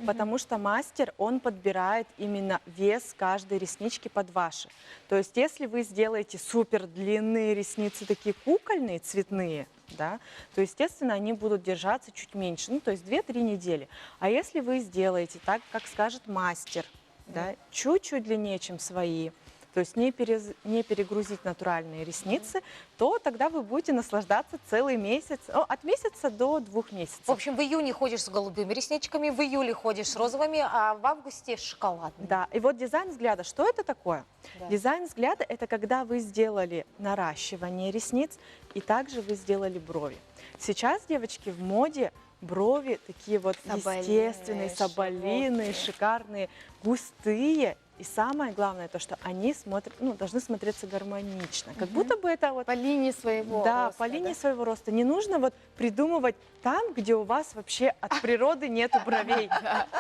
потому что мастер, он подбирает именно вес каждой реснички под ваши. То есть, если вы сделаете супер длинные ресницы, такие кукольные, цветные, да, то, естественно, они будут держаться чуть меньше, ну, то есть 2-3 недели. А если вы сделаете так, как скажет мастер, да, чуть-чуть длиннее, чем свои, то есть не перегрузить натуральные ресницы, то тогда вы будете наслаждаться целый месяц, от месяца до 2 месяцев. В общем, в июне ходишь с голубыми ресничками, в июле ходишь с розовыми, а в августе с шоколадными. Да, и вот дизайн взгляда, что это такое? Да. Дизайн взгляда – это когда вы сделали наращивание ресниц, и также вы сделали брови. Сейчас, девочки, в моде брови такие вот Соболиные, естественные, соболиные, шикарные, густые. И самое главное, то, что они должны смотреться гармонично. Как будто бы это вот... По линии своего Да, роста, по линии да? своего роста. Не нужно вот придумывать там, где у вас вообще от природы нету бровей.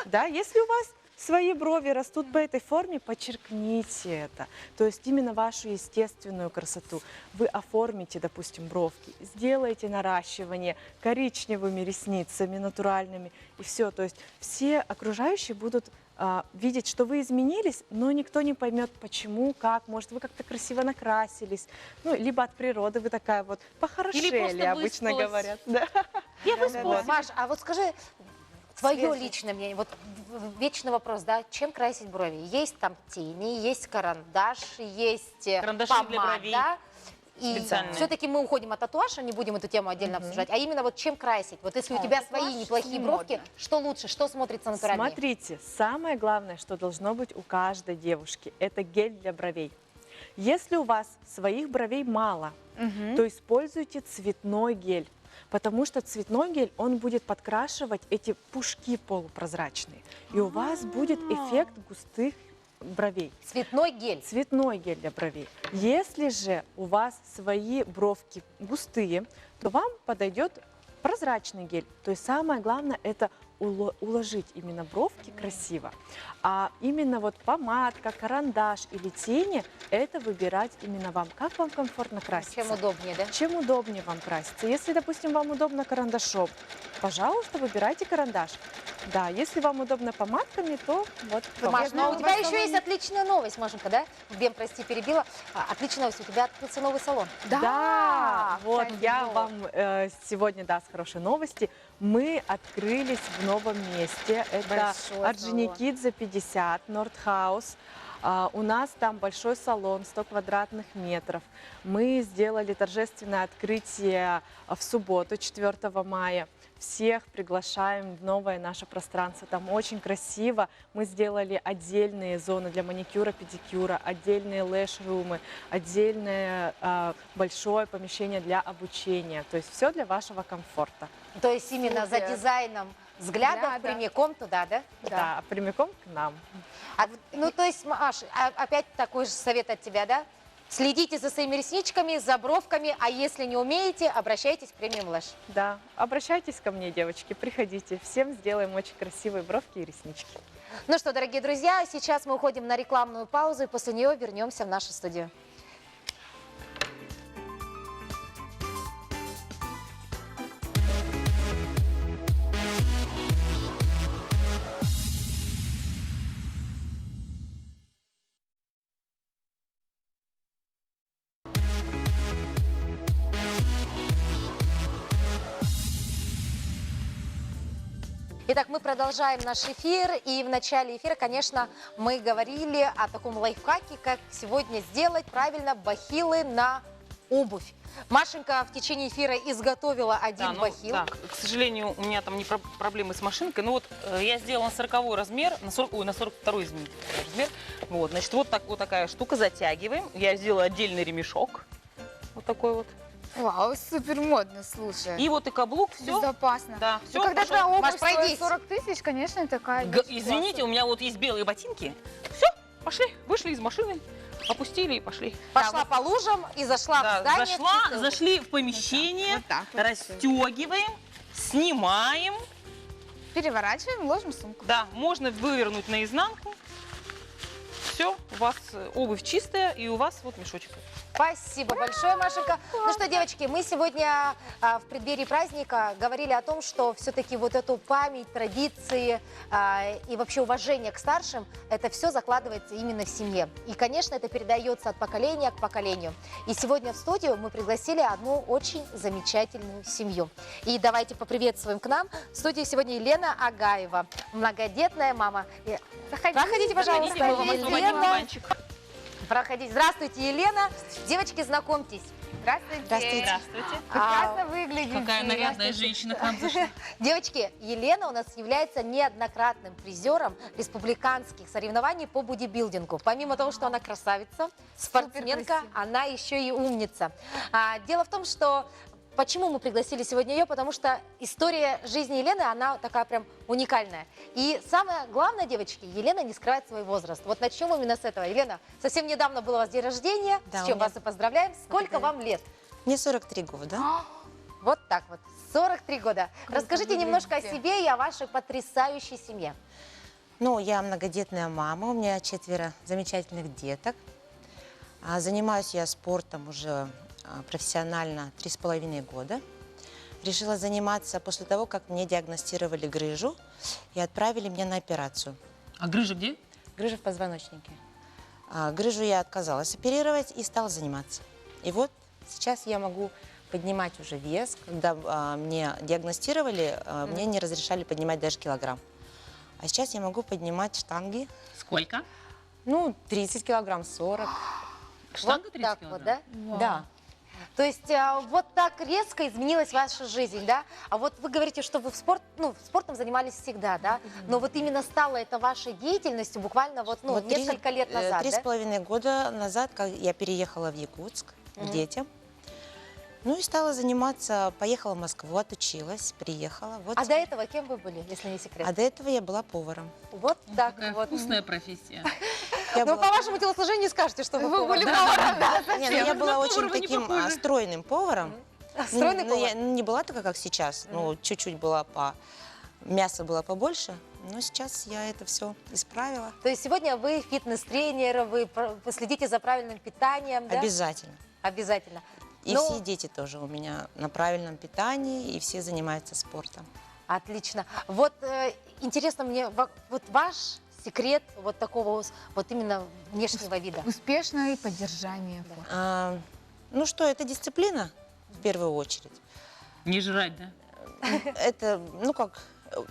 Да, если у вас свои брови растут по этой форме, подчеркните это. То есть именно вашу естественную красоту. Вы оформите, допустим, бровки, сделаете наращивание коричневыми ресницами натуральными, и все. То есть все окружающие будут видеть, что вы изменились, но никто не поймет, почему, как. Может, вы как-то красиво накрасились, ну, либо от природы вы такая вот похорошели, обычно выспалась. говорят. Да. Я выспалась. Маш, а вот скажи, твое Свежий. личное мнение, вот вечный вопрос, да, чем красить брови? Есть там тени, есть карандаш, есть Карандаши для бровей. помада. И Специальные. все-таки мы уходим от татуажа, не будем эту тему отдельно обсуждать, а именно вот чем красить? Вот если у тебя свои неплохие бровки, что лучше, что смотрится натуральнее? Смотрите, самое главное, что должно быть у каждой девушки, это гель для бровей. Если у вас своих бровей мало, то используйте цветной гель. Потому что цветной гель, он будет подкрашивать эти пушки полупрозрачные. И у вас будет эффект густых бровей. Цветной гель. Цветной гель для бровей. Если же у вас свои бровки густые, то вам подойдет прозрачный гель. То есть самое главное это уложить именно бровки красиво. А именно вот помадка, карандаш или тени, это выбирать именно вам. Как вам комфортно краситься? Чем удобнее, да? Чем удобнее вам краситься. Если, допустим, вам удобно карандашом, пожалуйста, выбирайте карандаш. Да, если вам удобно помадками, то вот. Маш, но у в тебя еще основном- есть отличная новость, Машенька, да? Бем, прости, перебила. Отличная новость, у тебя открылся новый салон. Да, вот кстати, я вот. вам сегодня даст хорошие новости. Мы открылись в новом месте. Это Большой Орджоникидзе 50, Нордхаус. У нас там большой салон, 100 квадратных метров. Мы сделали торжественное открытие в субботу, 4 мая. Всех приглашаем в новое наше пространство. Там очень красиво. Мы сделали отдельные зоны для маникюра, педикюра, отдельные лэш-румы, отдельное большое помещение для обучения. То есть все для вашего комфорта. То есть именно за Супер. дизайном взглядов Взгляда. прямиком туда, да? Да, прямиком к нам. Ну, то есть, Маш, опять такой же совет от тебя, да? Следите за своими ресничками, за бровками, а если не умеете, обращайтесь к премиум лэш. Да, обращайтесь ко мне, девочки, приходите. Всем сделаем очень красивые бровки и реснички. Ну что, дорогие друзья, сейчас мы уходим на рекламную паузу, и после нее вернемся в нашу студию. Итак, мы продолжаем наш эфир, и в начале эфира, конечно, мы говорили о таком лайфхаке, как сегодня сделать правильно бахилы на обувь. Машенька в течение эфира изготовила один бахил. Да, к сожалению, у меня там не проблемы с машинкой. Ну вот я сделала на 40 размер, на 42, извините, размер. Вот, значит, вот такая штука, затягиваем. Я сделала отдельный ремешок, вот такой вот. Вау, супер модно, слушай. И вот и каблук, все. Безопасно. Да, Ну, все. когда твоя обувь Маш, стоит пройдись. 40 тысяч, конечно, такая вещь Извините, у меня вот есть белые ботинки. Все, пошли, вышли из машины, опустили и пошли. Пошла по лужам и зашла в Да, здание. в зашла, чистую. зашли в помещение, Вот так вот. расстегиваем, снимаем. Переворачиваем, ложим в сумку. Да, можно вывернуть наизнанку. Все, у вас обувь чистая, и у вас вот мешочек. Спасибо большое, Машенька. Ну что, девочки, мы сегодня в преддверии праздника говорили о том, что все-таки вот эту память, традиции и вообще уважение к старшим, это все закладывается именно в семье. И, конечно, это передается от поколения к поколению. И сегодня в студию мы пригласили одну очень замечательную семью. И давайте поприветствуем к нам. В студии сегодня Елена Агаева, многодетная мама. Проходите, пожалуйста. Проходите, мы вам освободим Елена. диванчик. Проходите. Здравствуйте, Елена. Девочки, знакомьтесь. Здравствуйте. Здравствуйте. Прекрасно выглядите. Какая нарядная женщина к нам зашла. Девочки, Елена у нас является неоднократным призером республиканских соревнований по бодибилдингу. Помимо того, что она красавица, спортсменка, Суперкрасивая. она еще и умница. Дело в том, что почему мы пригласили сегодня ее? Потому что история жизни Елены, она такая прям уникальная. И самое главное, девочки, Елена не скрывает свой возраст. Вот начнем именно с этого. Елена, совсем недавно было у вас день рождения, Да, с у чем меня- вас и поздравляем. Сколько Благодарю. вам лет? Мне 43 года. Вот так вот, 43 года. Расскажите вы немножко о выглядите. себе и о вашей потрясающей семье. Ну, я многодетная мама, у меня 4 замечательных деток. Занимаюсь я спортом уже профессионально 3,5 года. Решила заниматься после того, как мне диагностировали грыжу и отправили меня на операцию. А грыжа где? Грыжа в позвоночнике. Грыжу я отказалась оперировать и стала заниматься. И вот сейчас я могу поднимать уже вес. Когда мне диагностировали, мне не разрешали поднимать даже килограмм. А сейчас я могу поднимать штанги, Сколько? ну, 30 килограмм, 40. Штанга Вот 30 так килограмм? вот, да? Да. То есть вот так резко изменилась ваша жизнь, да? А вот вы говорите, что вы спортом занимались всегда, да? Но вот именно стало это вашей деятельностью буквально вот, Вот несколько лет назад, да? 3,5 года назад, как я переехала в Якутск к детям. Ну и стала заниматься, поехала в Москву, отучилась, приехала. Вот. А до этого кем вы были, если не секрет? А до этого я была поваром. Вот так Какая вот. вкусная профессия. Я Ну, была- по вашему телосложению не скажете, что вы Вы повар, были да? поваром, да? Не, ну, я была На очень повара вы не таким похожи. стройным поваром. Стройный Ну, повар? я не была такая, как сейчас. Ну, чуть-чуть была мясо было побольше. Но сейчас я это все исправила. То есть сегодня вы фитнес-тренер, вы следите за правильным питанием, да? Обязательно. Обязательно. И Ну, все дети тоже у меня на правильном питании, и все занимаются спортом. Отлично. Вот интересно мне, вот ваш секрет вот такого вот именно внешнего вида. Успешное поддержание. Ну что, это дисциплина в первую очередь. Не жрать, да? Это, ну как,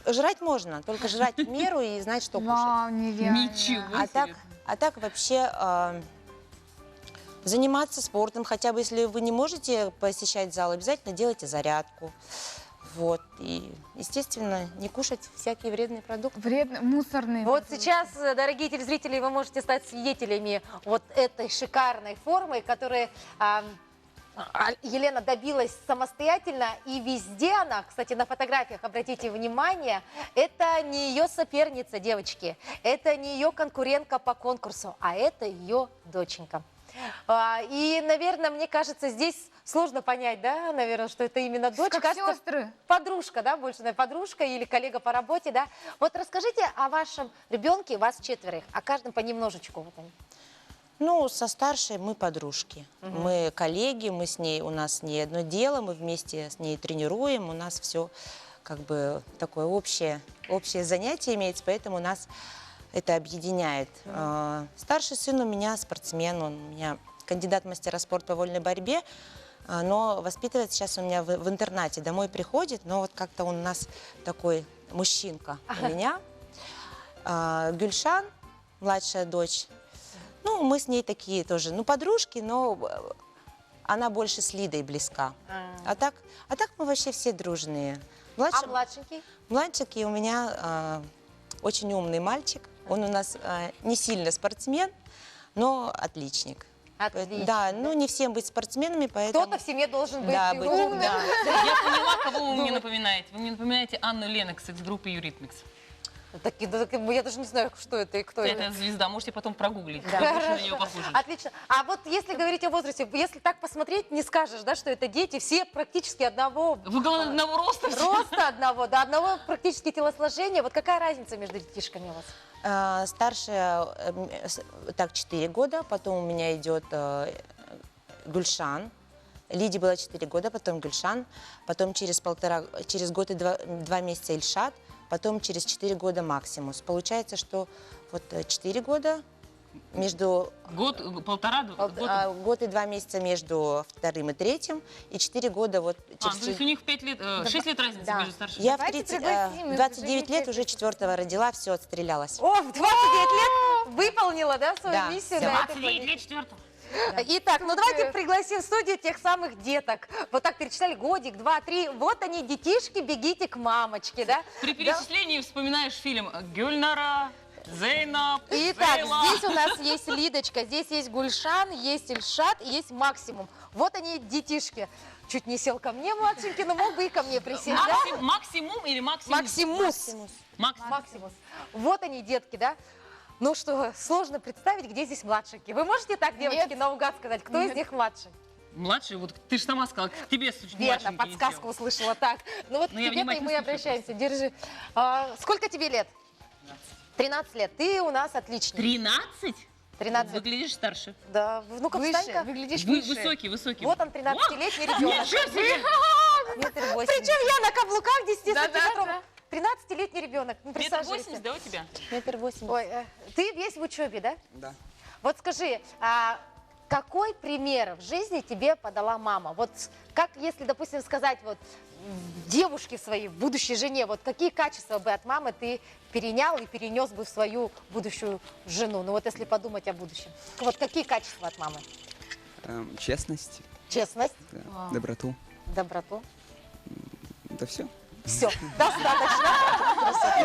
жрать можно, только жрать в меру и знать, что кушать. Вау, нереально. Ничего. А так вообще заниматься спортом, хотя бы если вы не можете посещать зал, обязательно делайте зарядку. Вот. И, естественно, не кушать всякие вредные продукты. Вредно, мусорный. Вот сейчас, дорогие телезрители, вы можете стать свидетелями вот этой шикарной формы, которой Елена добилась самостоятельно. И везде она, кстати, на фотографиях, обратите внимание, это не ее соперница, девочки, это не ее конкурентка по конкурсу, а это ее доченька. И, наверное, мне кажется, здесь сложно понять, да, наверное, что это именно дочь. Как Кажется, сестры. подружка, да, больше, наверное, подружка или коллега по работе, да. Вот расскажите о вашем ребенке, вас 4, о каждом понемножечку. Вот они. Ну, со старшей мы подружки. Мы коллеги, мы с ней, у нас с ней одно дело, мы вместе с ней тренируем, у нас все как бы такое общее занятие имеется, поэтому нас это объединяет. Старший сын у меня спортсмен, он у меня кандидат в мастера спорта по вольной борьбе, но воспитывает сейчас у меня в интернате, домой приходит, но вот как-то он у нас такой мужчинка у меня. Гюльшан, младшая дочь, ну, мы с ней такие тоже, ну, подружки, но она больше с Лидой близка. А так мы вообще все дружные. А младшенький? Младшенький у меня очень умный мальчик. Он у нас не сильно спортсмен, но отличник. Отлично. Да, ну не всем быть спортсменами, поэтому... Кто-то в семье должен быть Да, быть, умным. да. Я поняла, кого вы мне напоминаете. Вы мне напоминаете Анну Ленокс из группы Юритмикс. Я даже не знаю, что это и кто это. Это звезда, можете потом прогуглить. Да. Вы больше на нее похожи. Отлично. А вот если говорить о возрасте, если так посмотреть, не скажешь, да, что это дети все практически одного Вы, главное, одного роста. роста, одного, одного практически телосложения. Вот какая разница между детишками у вас? Старшая, так, 4 года, потом у меня идет Гульшан. Лиде было 4 года, потом Гульшан, потом через год и 2 месяца Ильшат, потом через 4 года Максимус. Получается, что вот 4 года между... Полтора? Год и 2 месяца между вторым и третьим, и 4 года вот... То есть у них 5 лет, 6 лет разницы Да. между старшими? Я в Давайте 30, пригласим их, 29 лет живите. уже 4-го родила, все, отстрелялась. О, в 29 лет выполнила, да, свою Да, миссию да. на этой 29 планете? лет четвертого. Итак, ну давайте пригласим в студию тех самых деток. Вот так перечисляли годик, 2, 3. Вот они, детишки, бегите к мамочке, да? При перечислении вспоминаешь фильм «Гюльнара», «Зейнаб», Итак, «Зейла». здесь у нас есть Лидочка, здесь есть Гульшан, есть Ильшат и есть Максимум. Вот они, детишки. Чуть не сел ко мне, младшенький, но мог бы и ко мне присесть, да? Максимум или максимум? Максимус. Максимус. Вот они, детки, да? Ну что, сложно представить, где здесь младшенький. Вы можете так, девочки, наугад сказать, кто из них младший? Младший, вот ты же сама сказала, к тебе чуть Верно, младшенький подсказку услышала. Так, ну вот к Ну, я тебе-то и внимательно мы слушаю обращаемся. Держи. Сколько тебе лет? 13 лет. Ты у нас отличный. 13? 13 лет. Выглядишь старше. Да, ну-ка, встань-ка. Выглядишь Вы выше. высокий. Вот он, 13-летний ребенок. Ничего себе! Метр 80. Причем я на каблуках 10 Да, сантиметров. 13-летний ребенок. Ну, Метр присаживайся. 80, да, у тебя? Метр 80. Ой, ты весь в учебе, да? Да. Вот скажи, какой пример в жизни тебе подала мама? Вот как, если, допустим, сказать вот девушке своей, будущей жене, вот какие качества бы от мамы ты перенял и перенес бы в свою будущую жену? Ну вот если подумать о будущем. Вот какие качества от мамы? Честность, Честность, да, доброту. доброту. Это все. Все, достаточно.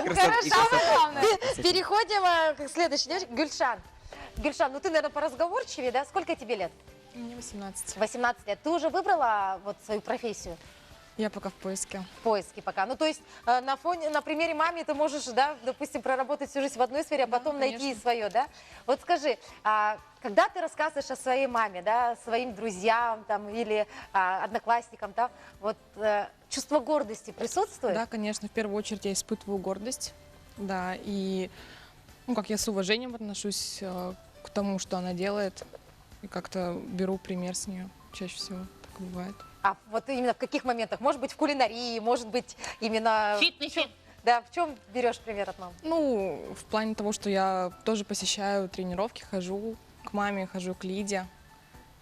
Главное. Переходим к следующей девочке. Гюльшан. Гюльшан, ну ты, наверное, поразговорчивее, да? Сколько тебе лет? Мне 18. 18 лет. Ты уже выбрала вот свою профессию? Я пока в поиске. В поиске пока. Ну, то есть на примере мамы ты можешь, да, допустим, проработать всю жизнь в одной сфере, а потом найти конечно. свое, да? Вот скажи, когда ты рассказываешь о своей маме, да, своим друзьям там, или одноклассникам, да, вот чувство гордости присутствует? Да, конечно, в первую очередь я испытываю гордость. Да, и как я с уважением отношусь к тому, что она делает, и как-то беру пример с нее. Чаще всего так и бывает. А вот именно в каких моментах? Может быть, в кулинарии, может быть, именно... Фитнесе. Да, в чем берешь пример от мамы? Ну, в плане того, что я тоже посещаю тренировки, хожу к маме, хожу к Лиде.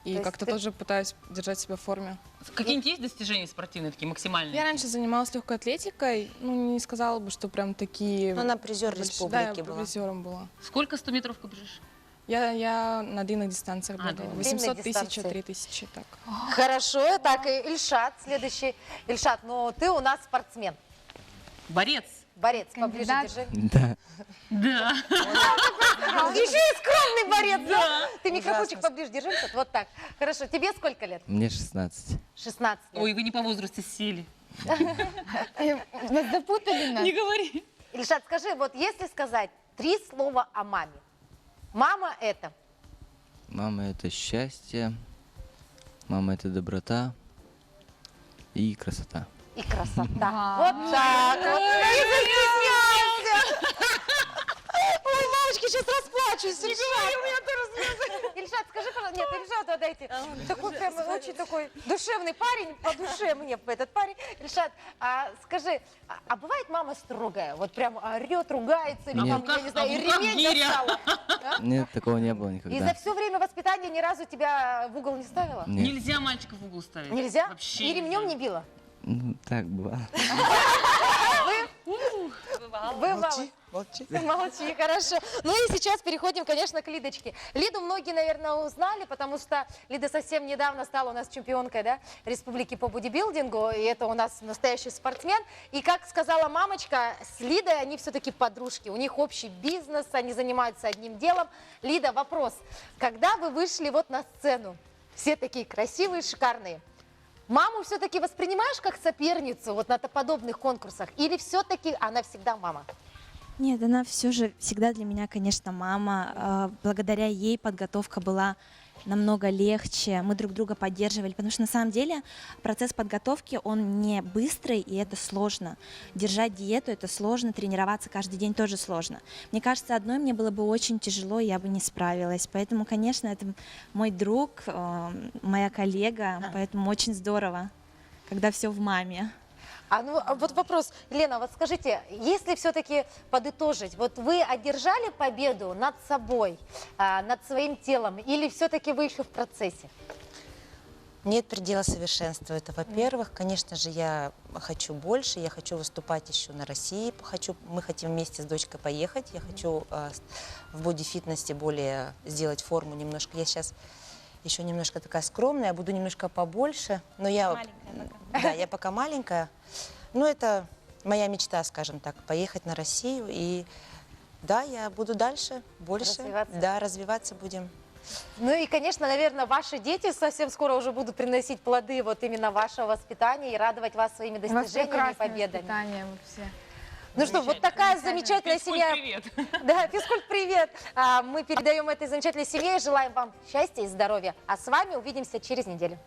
И есть как-то ты- тоже пытаюсь держать себя в форме. Какие-нибудь есть достижения спортивные, такие максимальные? Я раньше занималась легкой атлетикой, ну, не сказала бы, что прям такие... Она призер большие. республики Да, я была. призером была. Сколько 100-метровку бежишь? Я на длинных дистанциях А, бегала. длинные 800, дистанции. 1000, 3000, так. Хорошо, так, и Ильшат следующий. Ильшат, ну ты у нас спортсмен, Борец. борец, поближе Кандидат. держи. Да. Да. Еще и скромный борец, да? Ты микрофончик Ужасно. поближе держи, вот так. Хорошо, тебе сколько лет? Мне 16. 16 лет. Ой, вы не по возрасту сели. Нас запутали нас. Не говори. Ильшат, скажи, вот если сказать 3 слова о маме. Мама это. Мама — это счастье, мама — это доброта и красота. И красота. Вот так вот. Не застеснялся. Ой, мамочки, сейчас расплачусь. Ильшат, скажи, пожалуйста, нет, Ильшату отдайте. Такой прям очень такой душевный парень, по душе мне этот парень. Ильшат, скажи, а бывает мама строгая? Вот прям орет, ругается, или Нет. там, я не знаю, и А в руках ремень гиря. достала? Нет, такого не было И никогда. за все время воспитания ни разу тебя в угол не ставила? Нет. Нельзя мальчиков в угол ставить. Нельзя? Вообще И ремнем нельзя. не била? Ну, так бывало. Бывало. Молчи. Молчи, хорошо. Ну и сейчас переходим, конечно, к Лидочке. Лиду многие, наверное, узнали, потому что Лида совсем недавно стала у нас чемпионкой, да, республики по бодибилдингу, и это у нас настоящий спортсмен. И как сказала мамочка, с Лидой они все-таки подружки, у них общий бизнес, они занимаются одним делом. Лида, вопрос. Когда вы вышли вот на сцену, все такие красивые, шикарные, маму все-таки воспринимаешь как соперницу вот на подобных конкурсах? Или все-таки она всегда мама? Нет, она все же всегда для меня, конечно, мама. Благодаря ей подготовка была намного легче, мы друг друга поддерживали, потому что на самом деле процесс подготовки, он не быстрый, и это сложно. Держать диету — это сложно, тренироваться каждый день тоже сложно. Мне кажется, одной мне было бы очень тяжело, я бы не справилась. Поэтому, конечно, это мой друг, моя коллега, поэтому очень здорово, когда все в маме. А вот вопрос, Лена, вот скажите, если все-таки подытожить, вот вы одержали победу над собой, над своим телом, или все-таки вы еще в процессе? Нет предела совершенства. Это, во-первых, конечно же, я хочу больше, я хочу выступать еще на России, мы хотим вместе с дочкой поехать, я хочу в бодифитнесе более сделать форму немножко. Я сейчас еще немножко такая скромная, я буду немножко побольше, но я пока маленькая. Но это моя мечта, скажем так, поехать на Россию. И да, я буду дальше, больше. Развиваться. Да, развиваться будем. Ну и, конечно, наверное, ваши дети совсем скоро уже будут приносить плоды вот именно вашего воспитания и радовать вас своими достижениями и победами. Ну что, вот такая замечательная семья. Привет. Да, физкульт, привет. Мы передаем этой замечательной семье и желаем вам счастья и здоровья. А с вами увидимся через неделю.